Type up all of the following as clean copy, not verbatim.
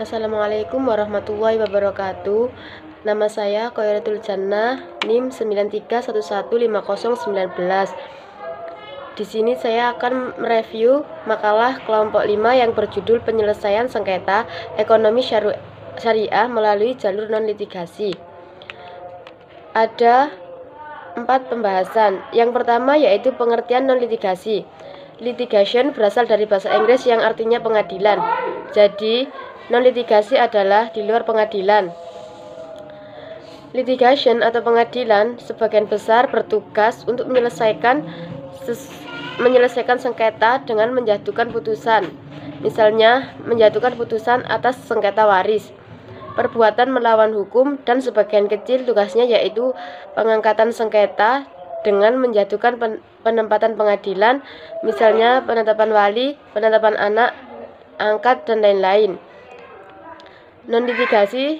Assalamualaikum warahmatullahi wabarakatuh. Nama saya Khoiratul Jannah, NIM 93115019. Di sini saya akan mereview makalah kelompok 5 yang berjudul Penyelesaian Sengketa Ekonomi Syariah melalui jalur non-litigasi. Ada 4 pembahasan. Yang pertama yaitu pengertian non-litigasi. Litigation berasal dari bahasa Inggris yang artinya pengadilan. Jadi, non-litigasi adalah di luar pengadilan. Litigation atau pengadilan sebagian besar bertugas untuk menyelesaikan sengketa dengan menjatuhkan putusan. Misalnya, menjatuhkan putusan atas sengketa waris, perbuatan melawan hukum, dan sebagian kecil tugasnya yaitu pengangkatan sengketa dengan menjatuhkan penempatan pengadilan, misalnya penetapan wali, penetapan anak, angkat, dan lain-lain. Non-litigasi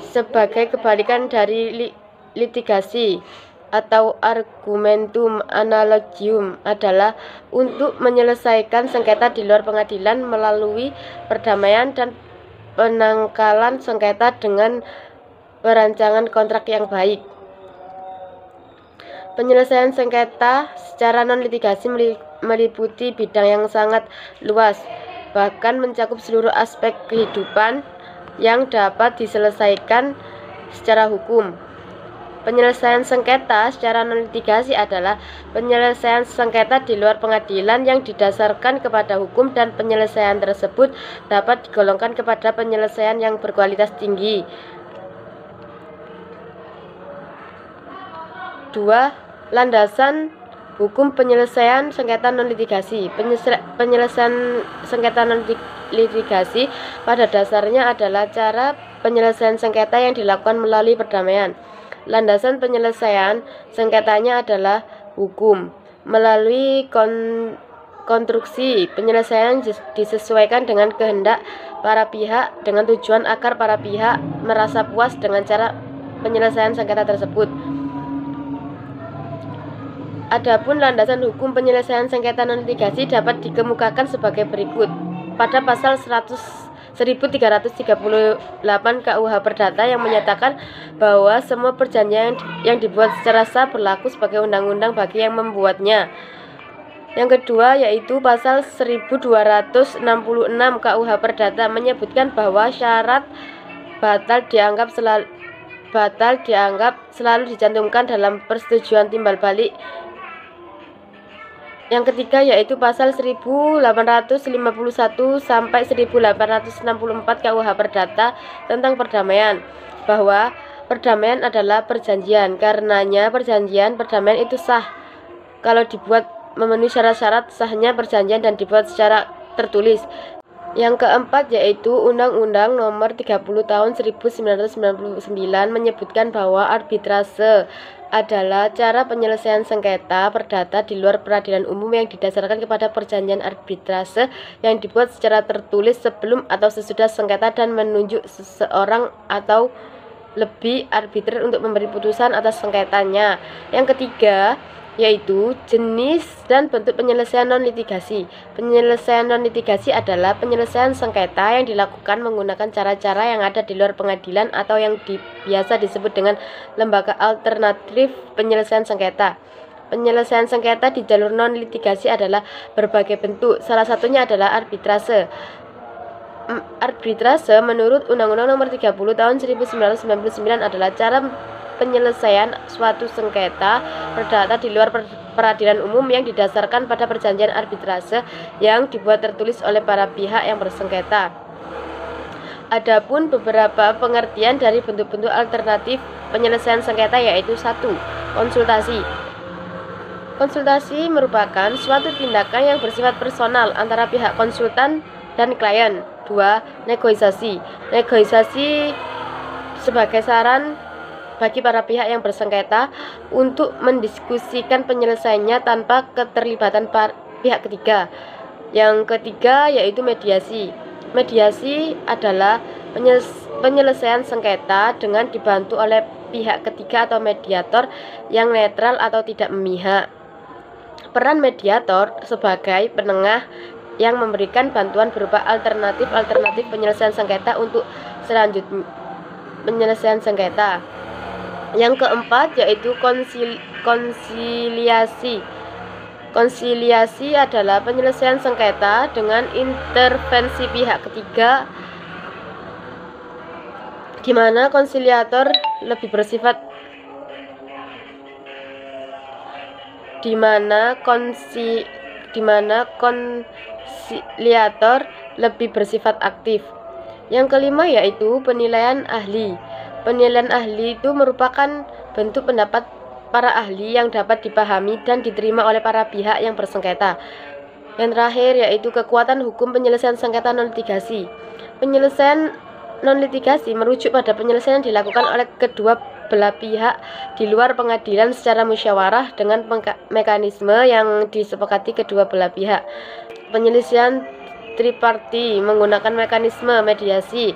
sebagai kebalikan dari litigasi atau argumentum analogium adalah untuk menyelesaikan sengketa di luar pengadilan melalui perdamaian dan penangkalan sengketa dengan perancangan kontrak yang baik. Penyelesaian sengketa secara non-litigasi meliputi bidang yang sangat luas, bahkan mencakup seluruh aspek kehidupan yang dapat diselesaikan secara hukum. Penyelesaian sengketa secara non-litigasi adalah penyelesaian sengketa di luar pengadilan yang didasarkan kepada hukum, dan penyelesaian tersebut dapat digolongkan kepada penyelesaian yang berkualitas tinggi. 2. Landasan hukum penyelesaian sengketa non-litigasi. Penyelesaian sengketa non-litigasi pada dasarnya adalah cara penyelesaian sengketa yang dilakukan melalui perdamaian. Landasan penyelesaian sengketanya adalah hukum. Melalui konstruksi penyelesaian disesuaikan dengan kehendak para pihak dengan tujuan agar para pihak merasa puas dengan cara penyelesaian sengketa tersebut. Adapun landasan hukum penyelesaian sengketa non-litigasi dapat dikemukakan sebagai berikut. Pada pasal 1338 KUH Perdata yang menyatakan bahwa semua perjanjian yang dibuat secara sah berlaku sebagai undang-undang bagi yang membuatnya. Yang kedua yaitu pasal 1266 KUH Perdata menyebutkan bahwa syarat batal dianggap selalu dicantumkan dalam persetujuan timbal balik. Yang ketiga yaitu pasal 1851 sampai 1864 KUH Perdata tentang perdamaian, bahwa perdamaian adalah perjanjian. Karenanya perjanjian perdamaian itu sah kalau dibuat memenuhi syarat-syarat sahnya perjanjian dan dibuat secara tertulis. Yang keempat yaitu Undang-Undang Nomor 30 Tahun 1999 menyebutkan bahwa arbitrase adalah cara penyelesaian sengketa perdata di luar peradilan umum yang didasarkan kepada perjanjian arbitrase yang dibuat secara tertulis sebelum atau sesudah sengketa dan menunjuk seseorang atau lebih arbiter untuk memberi putusan atas sengketanya. Yang ketiga yaitu jenis dan bentuk penyelesaian non-litigasi. Penyelesaian non-litigasi adalah penyelesaian sengketa yang dilakukan menggunakan cara-cara yang ada di luar pengadilan atau yang biasa disebut dengan lembaga alternatif penyelesaian sengketa. Penyelesaian sengketa di jalur non-litigasi adalah berbagai bentuk. Salah satunya adalah arbitrase. Arbitrase menurut Undang-Undang Nomor 30 Tahun 1999 adalah cara penyelesaian suatu sengketa perdata di luar peradilan umum yang didasarkan pada perjanjian arbitrase yang dibuat tertulis oleh para pihak yang bersengketa. Adapun beberapa pengertian dari bentuk-bentuk alternatif penyelesaian sengketa yaitu 1. Konsultasi. Konsultasi merupakan suatu tindakan yang bersifat personal antara pihak konsultan dan klien. 2. Negosiasi. Negosiasi sebagai saran bagi para pihak yang bersengketa untuk mendiskusikan penyelesaiannya tanpa keterlibatan pihak ketiga. Yang ketiga yaitu mediasi. Mediasi adalah penyelesaian sengketa dengan dibantu oleh pihak ketiga atau mediator yang netral atau tidak memihak. Peran mediator sebagai penengah yang memberikan bantuan berupa alternatif penyelesaian sengketa untuk selanjutnya penyelesaian sengketa. Yang keempat yaitu konsiliasi. Konsiliasi adalah penyelesaian sengketa dengan intervensi pihak ketiga, di mana konsiliator lebih bersifat aktif. Yang kelima yaitu penilaian ahli. Penilaian ahli itu merupakan bentuk pendapat para ahli yang dapat dipahami dan diterima oleh para pihak yang bersengketa. Yang terakhir yaitu kekuatan hukum penyelesaian sengketa non-litigasi. Penyelesaian non-litigasi merujuk pada penyelesaian yang dilakukan oleh kedua belah pihak di luar pengadilan secara musyawarah dengan mekanisme yang disepakati kedua belah pihak. Penyelesaian triparti menggunakan mekanisme mediasi,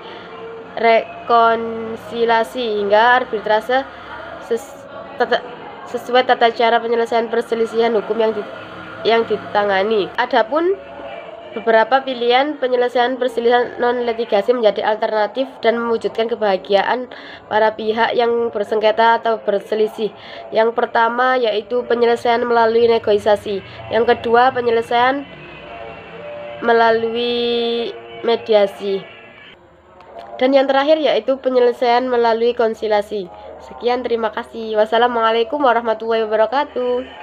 rekonsiliasi hingga arbitrase sesuai tata cara penyelesaian perselisihan hukum yang ditangani. Adapun beberapa pilihan penyelesaian perselisihan non-litigasi menjadi alternatif dan mewujudkan kebahagiaan para pihak yang bersengketa atau berselisih. Yang pertama yaitu penyelesaian melalui negosiasi. Yang kedua penyelesaian melalui mediasi. Dan yang terakhir yaitu penyelesaian melalui konsiliasi. Sekian, terima kasih. Wassalamualaikum warahmatullahi wabarakatuh.